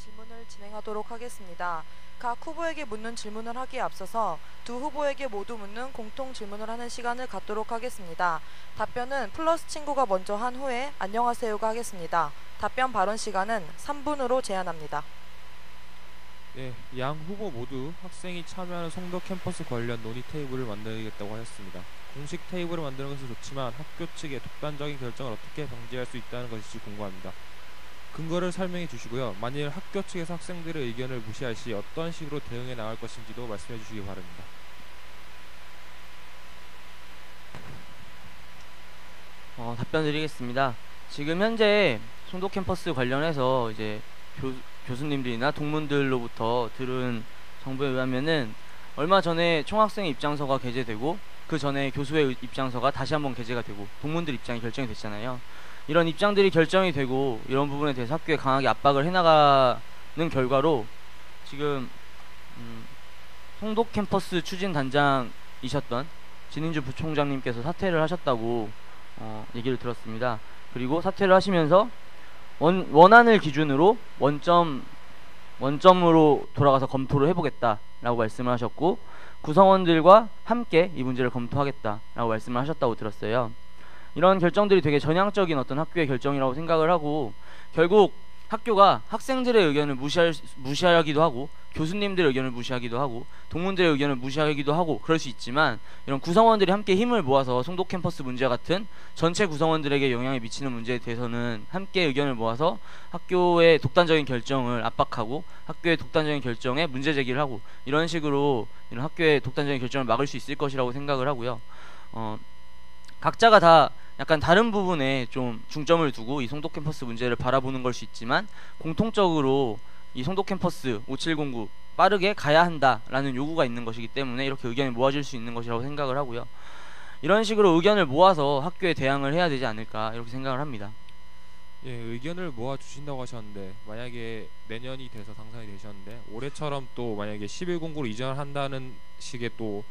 질문을 진행하도록 하겠습니다. 각 후보에게 묻는 질문을 하기에 앞서서 두 후보에게 모두 묻는 공통 질문을 하는 시간을 갖도록 하겠습니다. 답변은 플러스 친구가 먼저 한 후에 안녕하세요가 하겠습니다. 답변 발언 시간은 3분으로 제한합니다. 네, 양 후보 모두 학생이 참여하는 송도 캠퍼스 관련 논의 테이블을 만들겠다고 하였습니다. 공식 테이블을 만드는 것은 좋지만 학교 측의 독단적인 결정을 어떻게 방지할 수 있다는 것일지 궁금합니다. 근거를 설명해 주시고요. 만일 학교 측에서 학생들의 의견을 무시할 시 어떤 식으로 대응해 나갈 것인지도 말씀해 주시기 바랍니다. 답변 드리겠습니다. 지금 현재 송도 캠퍼스 관련해서 이제 교수님들이나 동문들로부터 들은 정보에 의하면은 얼마 전에 총학생의 입장서가 게재되고 그 전에 교수의 입장서가 다시 한번 게재가 되고 동문들 입장이 결정이 됐잖아요. 이런 입장들이 결정이 되고 이런 부분에 대해서 학교에 강하게 압박을 해나가는 결과로 지금 송도 캠퍼스 추진 단장이셨던 진인주 부총장님께서 사퇴를 하셨다고 얘기를 들었습니다. 그리고 사퇴를 하시면서 원안을 기준으로 원점으로 돌아가서 검토를 해보겠다라고 말씀을 하셨고, 구성원들과 함께 이 문제를 검토하겠다라고 말씀을 하셨다고 들었어요. 이런 결정들이 되게 전향적인 어떤 학교의 결정이라고 생각을 하고, 결국 학교가 학생들의 의견을 무시하기도 하고, 교수님들의 의견을 무시하기도 하고, 동문들의 의견을 무시하기도 하고 그럴 수 있지만, 이런 구성원들이 함께 힘을 모아서 송도 캠퍼스 문제와 같은 전체 구성원들에게 영향을 미치는 문제에 대해서는 함께 의견을 모아서 학교의 독단적인 결정을 압박하고 학교의 독단적인 결정에 문제 제기를 하고, 이런 식으로 이런 학교의 독단적인 결정을 막을 수 있을 것이라고 생각을 하고요. 각자가 다 약간 다른 부분에 좀 중점을 두고 이 송도 캠퍼스 문제를 바라보는 걸 수 있지만, 공통적으로 이 송도 캠퍼스 5709 빠르게 가야 한다라는 요구가 있는 것이기 때문에 이렇게 의견이 모아질 수 있는 것이라고 생각을 하고요. 이런 식으로 의견을 모아서 학교에 대항을 해야 되지 않을까 이렇게 생각을 합니다. 예, 의견을 모아 주신다고 하셨는데, 만약에 내년이 돼서 당선이 되셨는데 올해처럼 또 만약에 1109로 이전을 한다는 식의 또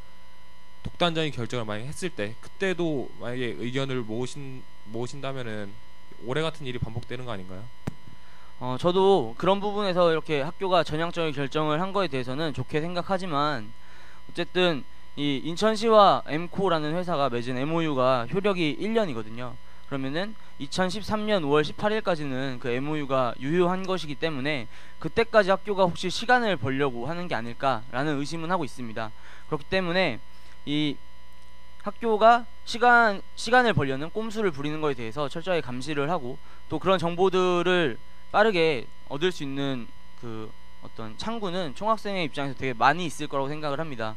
독단적인 결정을 만약에 했을 때, 그때도 만약에 의견을 모으신다면은 올해 같은 일이 반복되는 거 아닌가요? 저도 그런 부분에서 이렇게 학교가 전향적인 결정을 한 거에 대해서는 좋게 생각하지만, 어쨌든 이 인천시와 엠코라는 회사가 맺은 MOU가 효력이 1년이거든요. 그러면은 2013년 5월 18일까지는 그 MOU가 유효한 것이기 때문에 그때까지 학교가 혹시 시간을 벌려고 하는 게 아닐까라는 의심은 하고 있습니다. 그렇기 때문에 이 학교가 시간을 벌려는 꼼수를 부리는 것에 대해서 철저하게 감시를 하고, 또 그런 정보들을 빠르게 얻을 수 있는 그 어떤 창구는 총학생의 입장에서 되게 많이 있을 거라고 생각을 합니다.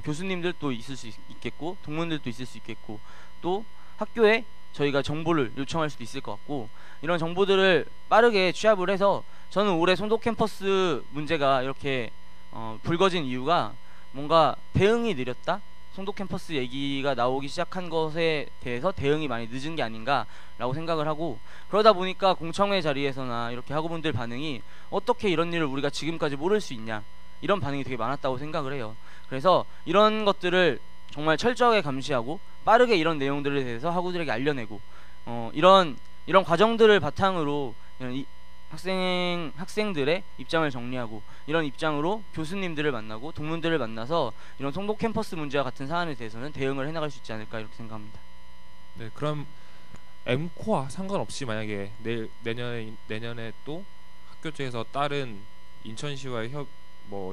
교수님들도 있을 수 있겠고, 동문들도 있을 수 있겠고, 또 학교에 저희가 정보를 요청할 수도 있을 것 같고, 이런 정보들을 빠르게 취합을 해서, 저는 올해 송도 캠퍼스 문제가 이렇게 불거진 이유가 뭔가 대응이 느렸다? 송도 캠퍼스 얘기가 나오기 시작한 것에 대해서 대응이 많이 늦은 게 아닌가라고 생각을 하고, 그러다 보니까 공청회 자리에서나 이렇게 학우분들 반응이 어떻게 이런 일을 우리가 지금까지 모를 수 있냐, 이런 반응이 되게 많았다고 생각을 해요. 그래서 이런 것들을 정말 철저하게 감시하고 빠르게 이런 내용들에 대해서 학우들에게 알려내고, 이런 과정들을 바탕으로 이런 학생들의 입장을 정리하고, 이런 입장으로 교수님들을 만나고 동문들을 만나서 이런 송도 캠퍼스 문제와 같은 사안에 대해서는 대응을 해나갈 수 있지 않을까 이렇게 생각합니다. 네, 그럼 M코와 상관없이 만약에 내년에 또 학교 쪽에서 다른 인천시와의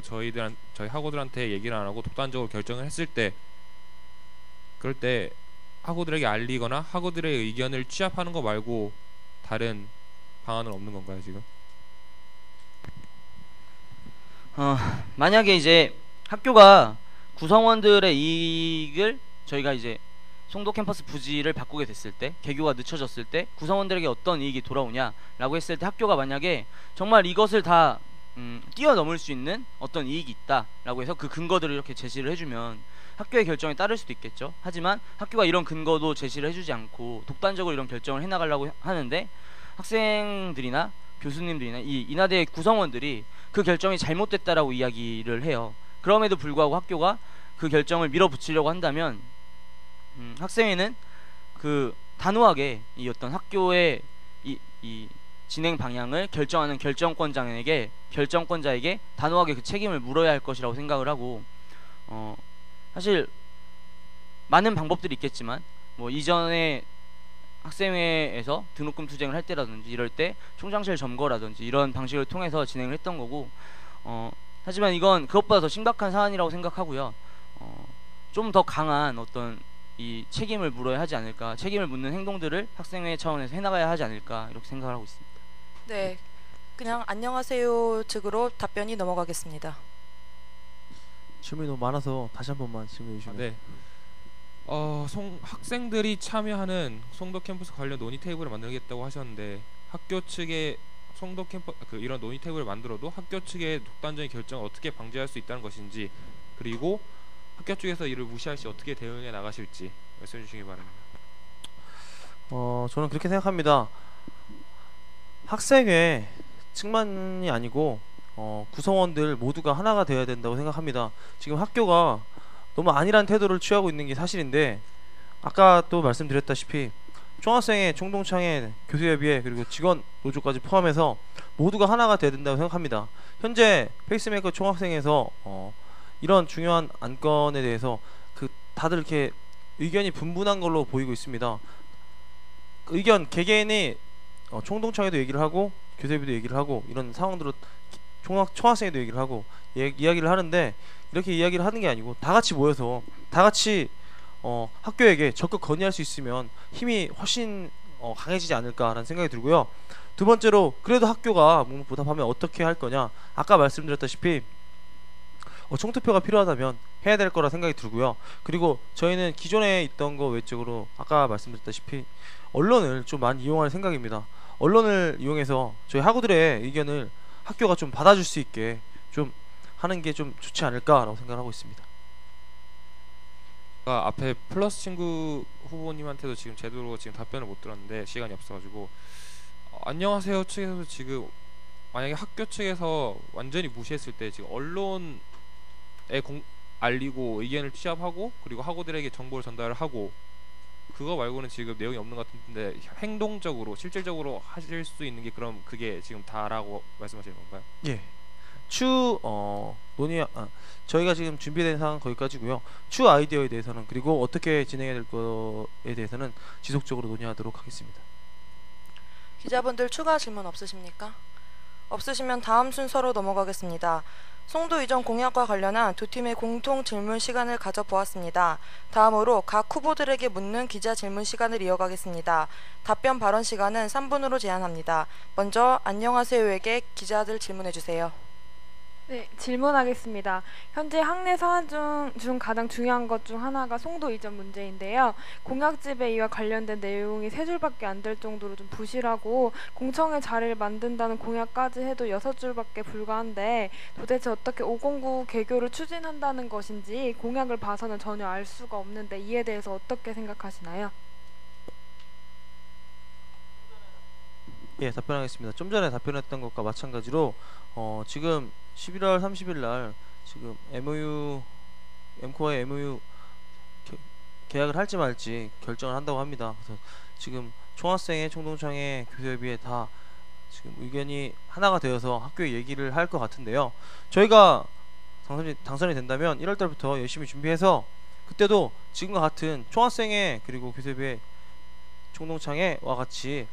저희 학우들한테 얘기를 안 하고 독단적으로 결정을 했을 때, 그럴 때 학우들에게 알리거나 학우들의 의견을 취합하는 거 말고 다른 방안은 없는 건가요, 지금? 만약에 이제 학교가 구성원들의 이익을, 저희가 이제 송도 캠퍼스 부지를 바꾸게 됐을 때, 개교가 늦춰졌을 때 구성원들에게 어떤 이익이 돌아오냐라고 했을 때, 학교가 만약에 정말 이것을 다 뛰어넘을 수 있는 어떤 이익이 있다라고 해서 그 근거들을 이렇게 제시를 해주면 학교의 결정에 따를 수도 있겠죠. 하지만 학교가 이런 근거도 제시를 해주지 않고 독단적으로 이런 결정을 해나가려고 하는데, 학생들이나 교수님들이나 이 인하대의 구성원들이 그 결정이 잘못됐다라고 이야기를 해요. 그럼에도 불구하고 학교가 그 결정을 밀어붙이려고 한다면, 학생회는 그 단호하게 이 어떤 학교의 이 진행 방향을 결정하는 결정권자에게 단호하게 그 책임을 물어야 할 것이라고 생각을 하고, 사실 많은 방법들이 있겠지만 뭐 이전에 학생회에서 등록금 투쟁을 할 때라든지 이럴 때 총장실 점거라든지 이런 방식을 통해서 진행을 했던 거고, 하지만 이건 그것보다 더 심각한 사안이라고 생각하고요. 좀 더 강한 어떤 이 책임을 물어야 하지 않을까, 책임을 묻는 행동들을 학생회 차원에서 해나가야 하지 않을까, 이렇게 생각을 하고 있습니다. 네, 그냥 안녕하세요 측으로 답변이 넘어가겠습니다. 질문이 너무 많아서 다시 한 번만 질문해 주시면. 네. 학생들이 참여하는 송도 캠퍼스 관련 논의 테이블을 만들겠다고 하셨는데, 학교 측에 송도 이런 논의 테이블을 만들어도 학교 측의 독단적인 결정을 어떻게 방지할 수 있다는 것인지, 그리고 학교 쪽에서 이를 무시할 시 어떻게 대응해 나가실지 말씀해 주시기 바랍니다. 저는 그렇게 생각합니다. 학생회 측만이 아니고 구성원들 모두가 하나가 되어야 된다고 생각합니다. 지금 학교가 너무 안일한 태도를 취하고 있는 게 사실인데, 아까 또 말씀드렸다시피 총학생회, 총동창회, 교수협의회, 그리고 직원 노조까지 포함해서 모두가 하나가 되어야 된다고 생각합니다. 현재 페이스메이커 총학생회에서 이런 중요한 안건에 대해서 다들 이렇게 의견이 분분한 걸로 보이고 있습니다. 의견 개개인이 총동창회도 얘기를 하고 교수협의도 얘기를 하고 이런 상황들로 총학생회도 얘기를 하고 이야기를 하는데, 이렇게 이야기를 하는 게 아니고 다 같이 모여서 다 같이 학교에게 적극 건의할 수 있으면 힘이 훨씬 강해지지 않을까라는 생각이 들고요. 두 번째로, 그래도 학교가 묵묵부답하면 어떻게 할 거냐, 아까 말씀드렸다시피 총투표가 필요하다면 해야 될 거라 생각이 들고요. 그리고 저희는 기존에 있던 거 외적으로 아까 말씀드렸다시피 언론을 좀 많이 이용할 생각입니다. 언론을 이용해서 저희 학우들의 의견을 학교가 좀 받아줄 수 있게 좀 하는 게 좀 좋지 않을까라고 생각하고 있습니다. 앞에 플러스 친구 후보님한테도 지금 제대로 답변을 못 들었는데 시간이 없어가지고, 안녕하세요 측에서 지금 만약에 학교 측에서 완전히 무시했을 때 지금 언론에 알리고 의견을 취합하고 그리고 학우들에게 정보를 전달을 하고, 그거 말고는 지금 내용이 없는 것 같은데 행동적으로 실질적으로 하실 수 있는 게 그럼 그게 지금 다라고 말씀하시는 건가요? 예. 저희가 지금 준비된 사항은 거기까지고요. 추 아이디어에 대해서는, 그리고 어떻게 진행해야 될 거에 대해서는 지속적으로 논의하도록 하겠습니다. 기자분들 추가 질문 없으십니까? 없으시면 다음 순서로 넘어가겠습니다. 송도 이전 공약과 관련한 두 팀의 공통 질문 시간을 가져보았습니다. 다음으로 각 후보들에게 묻는 기자 질문 시간을 이어가겠습니다. 답변 발언 시간은 3분으로 제한합니다. 먼저 안녕하세요에게 기자들 질문해주세요. 네, 질문하겠습니다. 현재 학내 사안 중 가장 중요한 것 중 하나가 송도 이전 문제인데요. 공약집에 이와 관련된 내용이 세 줄밖에 안 될 정도로 좀 부실하고, 공청회 자리를 만든다는 공약까지 해도 6줄밖에 불과한데 도대체 어떻게 509 개교를 추진한다는 것인지 공약을 봐서는 전혀 알 수가 없는데, 이에 대해서 어떻게 생각하시나요? 예, 답변하겠습니다. 좀 전에 답변했던 것과 마찬가지로 지금 11월 30일 날 지금 엠코와의 MOU 계약을 할지 말지 결정을 한다고 합니다. 그래서 지금 총학생회, 총동창회, 교수협의회 다 지금 의견이 하나가 되어서 학교에 얘기를 할 것 같은데요. 저희가 당선이 된다면 1월 달부터 열심히 준비해서 그때도 지금과 같은 총학생회 그리고 교수협의회, 총동창회와 같이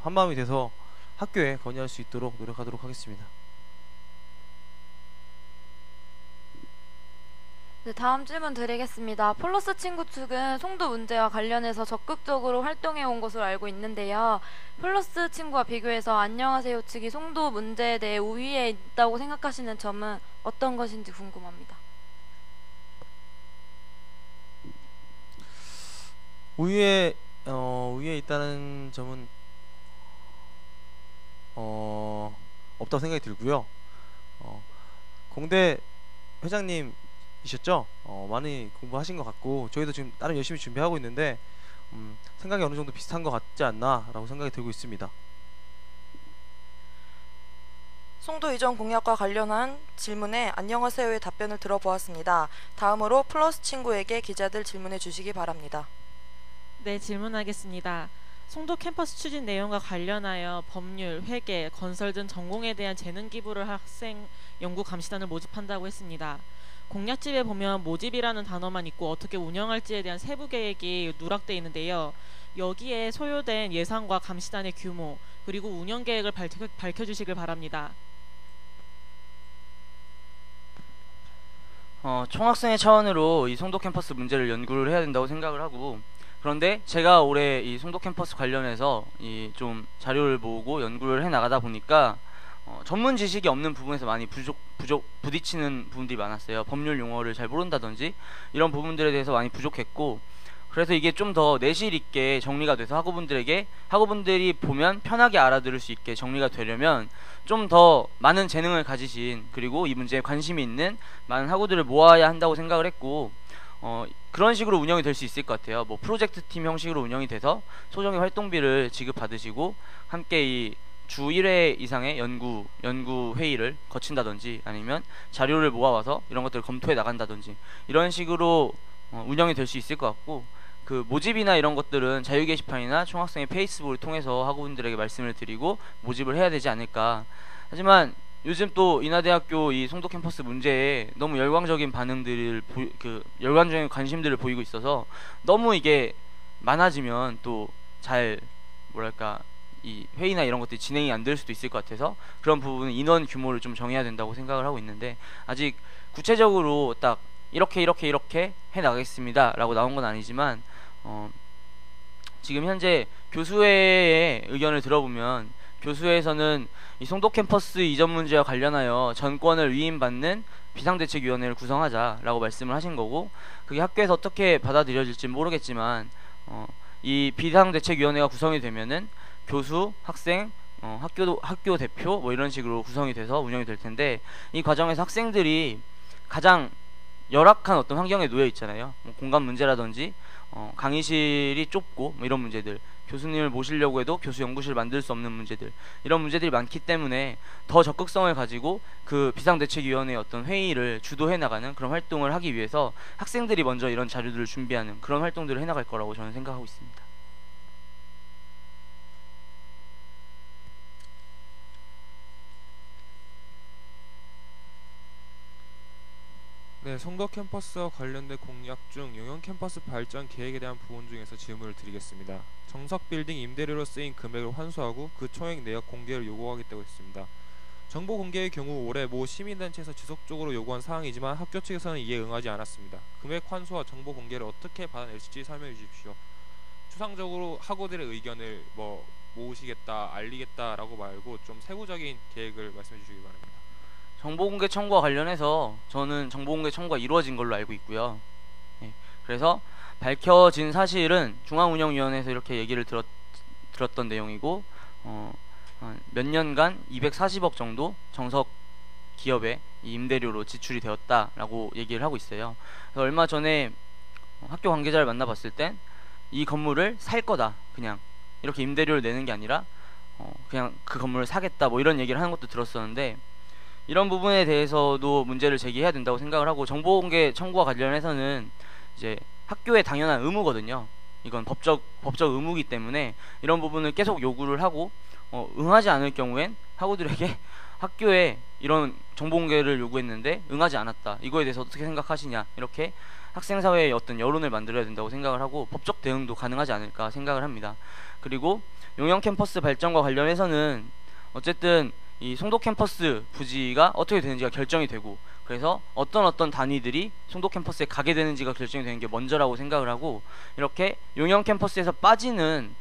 한마음이 돼서 학교에 건의할 수 있도록 노력하도록 하겠습니다. 네, 다음 질문 드리겠습니다. 플러스 친구 측은 송도 문제와 관련해서 적극적으로 활동해 온 것으로 알고 있는데요. 플러스 친구와 비교해서 안녕하세요 측이 송도 문제에 대해 우위에 있다고 생각하시는 점은 어떤 것인지 궁금합니다. 우위에 있다는 점은 없다고 생각이 들고요. 공대 회장님이셨죠? 많이 공부하신 것 같고 저희도 지금 나름 열심히 준비하고 있는데 생각이 어느 정도 비슷한 것 같지 않나라고 생각이 들고 있습니다. 송도 이전 공약과 관련한 질문에 안녕하세요의 답변을 들어보았습니다. 다음으로 플러스 친구에게 기자들 질문해 주시기 바랍니다. 네, 질문하겠습니다. 송도 캠퍼스 추진 내용과 관련하여 법률, 회계, 건설 등 전공에 대한 재능 기부를 학생 연구 감시단을 모집한다고 했습니다. 공약집에 보면 모집이라는 단어만 있고 어떻게 운영할지에 대한 세부 계획이 누락되어 있는데요. 여기에 소요된 예산과 감시단의 규모 그리고 운영 계획을 밝혀주시길 바랍니다. 총학생회 차원으로 이 송도 캠퍼스 문제를 연구를 해야 된다고 생각을 하고, 그런데 제가 올해 이 송도 캠퍼스 관련해서 이 좀 자료를 모으고 연구를 해 나가다 보니까 전문 지식이 없는 부분에서 많이 부딪히는 부분들이 많았어요. 법률 용어를 잘 모른다든지 이런 부분들에 대해서 많이 부족했고, 그래서 이게 좀 더 내실 있게 정리가 돼서 학우분들이 보면 편하게 알아들을 수 있게 정리가 되려면 좀 더 많은 재능을 가지신, 그리고 이 문제에 관심이 있는 많은 학우들을 모아야 한다고 생각을 했고, 그런 식으로 운영이 될 수 있을 것 같아요. 뭐 프로젝트 팀 형식으로 운영이 돼서 소정의 활동비를 지급받으시고 함께 이 주 1회 이상의 연구 회의를 거친다든지, 아니면 자료를 모아와서 이런 것들을 검토해 나간다든지, 이런 식으로 운영이 될 수 있을 것 같고, 그 모집이나 이런 것들은 자유 게시판이나 총학생의 페이스북을 통해서 학우분들에게 말씀을 드리고 모집을 해야 되지 않을까. 하지만 요즘 또 인하대학교 이 송도 캠퍼스 문제에 너무 열광적인 열광적인 관심들을 보이고 있어서 너무 이게 많아지면 또 잘 이 회의나 이런 것들이 진행이 안 될 수도 있을 것 같아서 그런 부분은 인원 규모를 좀 정해야 된다고 생각을 하고 있는데, 아직 구체적으로 딱 이렇게 해 나가겠습니다 라고 나온 건 아니지만, 지금 현재 교수회의 의견을 들어보면 교수회에서는 이 송도 캠퍼스 이전 문제와 관련하여 전권을 위임받는 비상대책위원회를 구성하자라고 말씀을 하신 거고, 그게 학교에서 어떻게 받아들여질지 모르겠지만 이 비상대책위원회가 구성이 되면은 교수, 학생, 학교 대표 뭐 이런 식으로 구성이 돼서 운영이 될 텐데, 이 과정에서 학생들이 가장 열악한 어떤 환경에 놓여 있잖아요. 뭐 공간 문제라든지 강의실이 좁고 뭐 이런 문제들, 교수님을 모시려고 해도 교수 연구실을 만들 수 없는 문제들, 이런 문제들이 많기 때문에 더 적극성을 가지고 그 비상대책위원회의 어떤 회의를 주도해 나가는 그런 활동을 하기 위해서 학생들이 먼저 이런 자료들을 준비하는 그런 활동들을 해 나갈 거라고 저는 생각하고 있습니다. 네, 송도 캠퍼스와 관련된 공약 중 용영 캠퍼스 발전 계획에 대한 부분 중에서 질문을 드리겠습니다. 정석 빌딩 임대료로 쓰인 금액을 환수하고 그 총액 내역 공개를 요구하겠다고 했습니다. 정보 공개의 경우 올해 모 시민단체에서 지속적으로 요구한 사항이지만 학교 측에서는 이에 응하지 않았습니다. 금액 환수와 정보 공개를 어떻게 받아낼지 설명해 주십시오. 추상적으로 학우들의 의견을 모으시겠다, 알리겠다라고 말고 좀 세부적인 계획을 말씀해 주시기 바랍니다. 정보공개 청구와 관련해서 저는 정보공개 청구가 이루어진 걸로 알고 있고요. 그래서 밝혀진 사실은 중앙운영위원회에서 이렇게 얘기를 들었던 내용이고, 몇 년간 240억 정도 정석 기업에 이 임대료로 지출이 되었다라고 얘기를 하고 있어요. 그래서 얼마 전에 학교 관계자를 만나봤을 땐 이 건물을 살 거다, 그냥 이렇게 임대료를 내는 게 아니라 그냥 그 건물을 사겠다, 뭐 이런 얘기를 하는 것도 들었었는데, 이런 부분에 대해서도 문제를 제기해야 된다고 생각을 하고, 정보공개 청구와 관련해서는 이제 학교의 당연한 의무거든요. 이건 법적 의무이기 때문에 이런 부분을 계속 요구를 하고, 응하지 않을 경우엔 학우들에게 학교에 이런 정보공개를 요구했는데 응하지 않았다, 이거에 대해서 어떻게 생각하시냐, 이렇게 학생사회의 어떤 여론을 만들어야 된다고 생각을 하고 법적 대응도 가능하지 않을까 생각을 합니다. 그리고 용영 캠퍼스 발전과 관련해서는 어쨌든 이 송도 캠퍼스 부지가 어떻게 되는지가 결정이 되고, 그래서 어떤 단위들이 송도 캠퍼스에 가게 되는지가 결정이 되는 게 먼저라고 생각을 하고, 이렇게 용영 캠퍼스에서 빠지는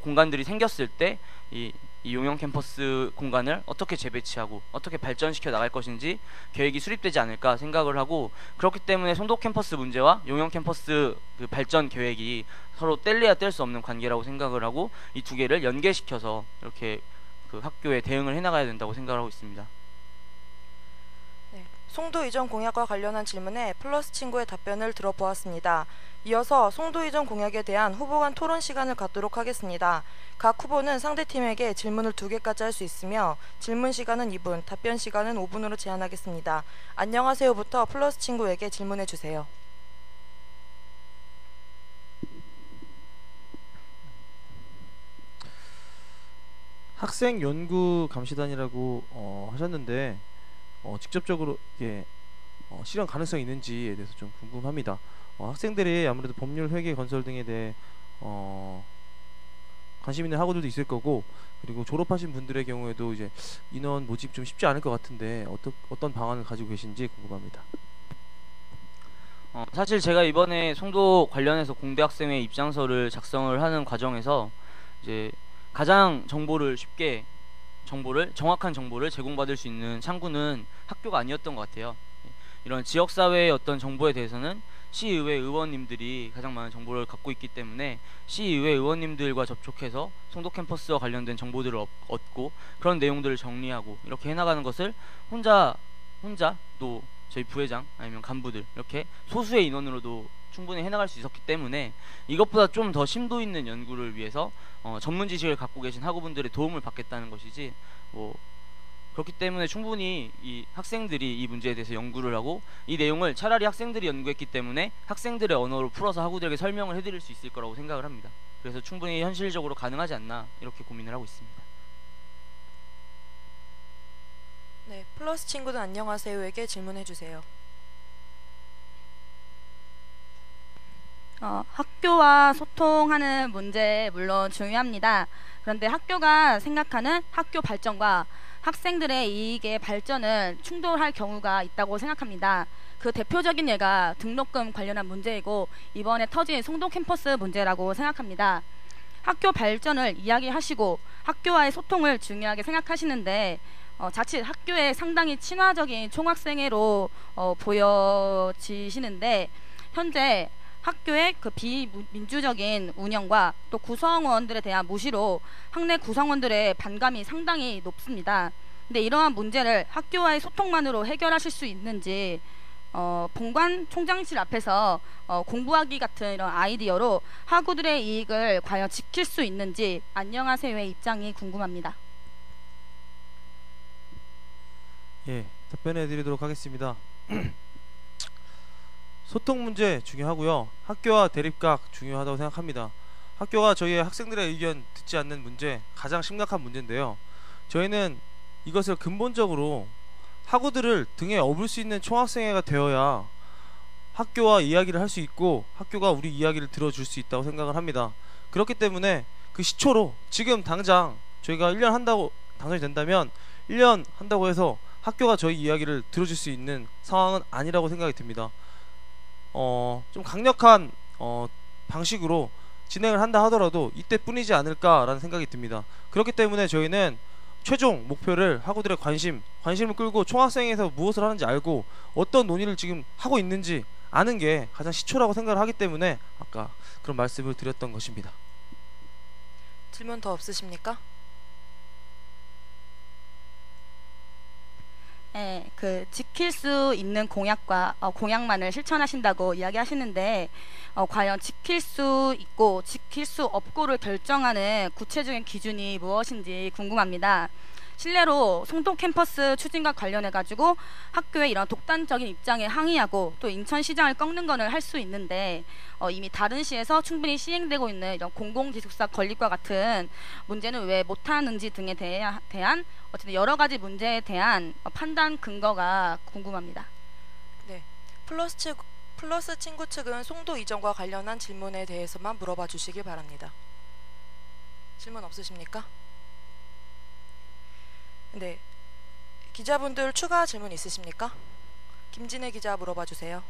공간들이 생겼을 때 이 용영 캠퍼스 공간을 어떻게 재배치하고 어떻게 발전시켜 나갈 것인지 계획이 수립되지 않을까 생각을 하고, 그렇기 때문에 송도 캠퍼스 문제와 용영 캠퍼스 그 발전 계획이 서로 뗄래야 뗄 수 없는 관계라고 생각을 하고, 이 두 개를 연계시켜서 이렇게 그 학교에 대응을 해나가야 된다고 생각을 하고 있습니다. 네, 송도 이전 공약과 관련한 질문에 플러스 친구의 답변을 들어보았습니다. 이어서 송도 이전 공약에 대한 후보 간 토론 시간을 갖도록 하겠습니다. 각 후보는 상대팀에게 질문을 2개까지 할 수 있으며 질문 시간은 2분, 답변 시간은 5분으로 제한하겠습니다. 안녕하세요부터 플러스 친구에게 질문해 주세요. 학생 연구 감시단이라고 하셨는데 직접적으로 이게 실현 가능성이 있는지에 대해서 좀 궁금합니다. 학생들이 아무래도 법률 회계 건설 등에 대해 관심 있는 학우들도 있을 거고, 그리고 졸업하신 분들의 경우에도 이제 인원 모집 좀 쉽지 않을 것 같은데 어떤 방안을 가지고 계신지 궁금합니다. 사실 제가 이번에 송도 관련해서 공대 학생회 입장서를 작성을 하는 과정에서 이제 가장 정확한 정보를 제공받을 수 있는 창구는 학교가 아니었던 것 같아요. 이런 지역사회의 어떤 정보에 대해서는 시의회 의원님들이 가장 많은 정보를 갖고 있기 때문에 시의회 의원님들과 접촉해서 송도 캠퍼스와 관련된 정보들을 얻고 그런 내용들을 정리하고 이렇게 해나가는 것을 혼자 또 저희 부회장 아니면 간부들 이렇게 소수의 인원으로도 충분히 해나갈 수 있었기 때문에 이것보다 좀 더 심도 있는 연구를 위해서 전문 지식을 갖고 계신 학우분들의 도움을 받겠다는 것이지, 그렇기 때문에 충분히 이 학생들이 이 문제에 대해서 연구를 하고 이 내용을 차라리 학생들이 연구했기 때문에 학생들의 언어로 풀어서 학우들에게 설명을 해드릴 수 있을 거라고 생각을 합니다. 그래서 충분히 현실적으로 가능하지 않나 이렇게 고민을 하고 있습니다. 네, 플러스 친구들 안녕하세요에게 질문해 주세요. 학교와 소통하는 문제 물론 중요합니다. 그런데 학교가 생각하는 학교 발전과 학생들의 이익의 발전은 충돌할 경우가 있다고 생각합니다. 그 대표적인 예가 등록금 관련한 문제이고 이번에 터진 송도 캠퍼스 문제라고 생각합니다. 학교 발전을 이야기하시고 학교와의 소통을 중요하게 생각하시는데 자칫 학교에 상당히 친화적인 총학생회로 보여지시는데, 현재 학교의 그 비민주적인 운영과 또 구성원들에 대한 무시로 학내 구성원들의 반감이 상당히 높습니다. 근데 이러한 문제를 학교와의 소통만으로 해결하실 수 있는지, 본관 총장실 앞에서 공부하기 같은 이런 아이디어로 학우들의 이익을 과연 지킬 수 있는지 안녕하세요의 입장이 궁금합니다. 예, 답변해 드리도록 하겠습니다. 소통 문제 중요하고요. 학교와 대립각 중요하다고 생각합니다. 학교가 저희의 학생들의 의견 듣지 않는 문제 가장 심각한 문제인데요. 저희는 이것을 근본적으로 학우들을 등에 업을 수 있는 총학생회가 되어야 학교와 이야기를 할 수 있고 학교가 우리 이야기를 들어줄 수 있다고 생각을 합니다. 그렇기 때문에 그 시초로 지금 당장 저희가 1년 한다고 당선이 된다면 1년 한다고 해서 학교가 저희 이야기를 들어줄 수 있는 상황은 아니라고 생각이 듭니다. 좀 강력한 방식으로 진행을 한다 하더라도 이때뿐이지 않을까라는 생각이 듭니다. 그렇기 때문에 저희는 최종 목표를 학우들의 관심을 끌고 총학생회에서 무엇을 하는지 알고 어떤 논의를 지금 하고 있는지 아는 게 가장 시초라고 생각을 하기 때문에 아까 그런 말씀을 드렸던 것입니다. 질문 더 없으십니까? 네, 그 지킬 수 있는 공약과 공약만을 실천하신다고 이야기하시는데 과연 지킬 수 있고 지킬 수 없고를 결정하는 구체적인 기준이 무엇인지 궁금합니다. 실례로 송도 캠퍼스 추진과 관련해 가지고 학교의 이런 독단적인 입장에 항의하고 또 인천시장을 꺾는 거는 할 수 있는데 이미 다른 시에서 충분히 시행되고 있는 이런 공공기숙사 건립과 같은 문제는 왜 못하는지 등에 대한 어쨌든 여러 가지 문제에 대한 판단 근거가 궁금합니다. 네, 플러스 친구 측은 송도 이전과 관련한 질문에 대해서만 물어봐 주시길 바랍니다. 질문 없으십니까? 네, 기자분들 추가 질문 있으십니까? 김진애 기자 물어봐 주세요.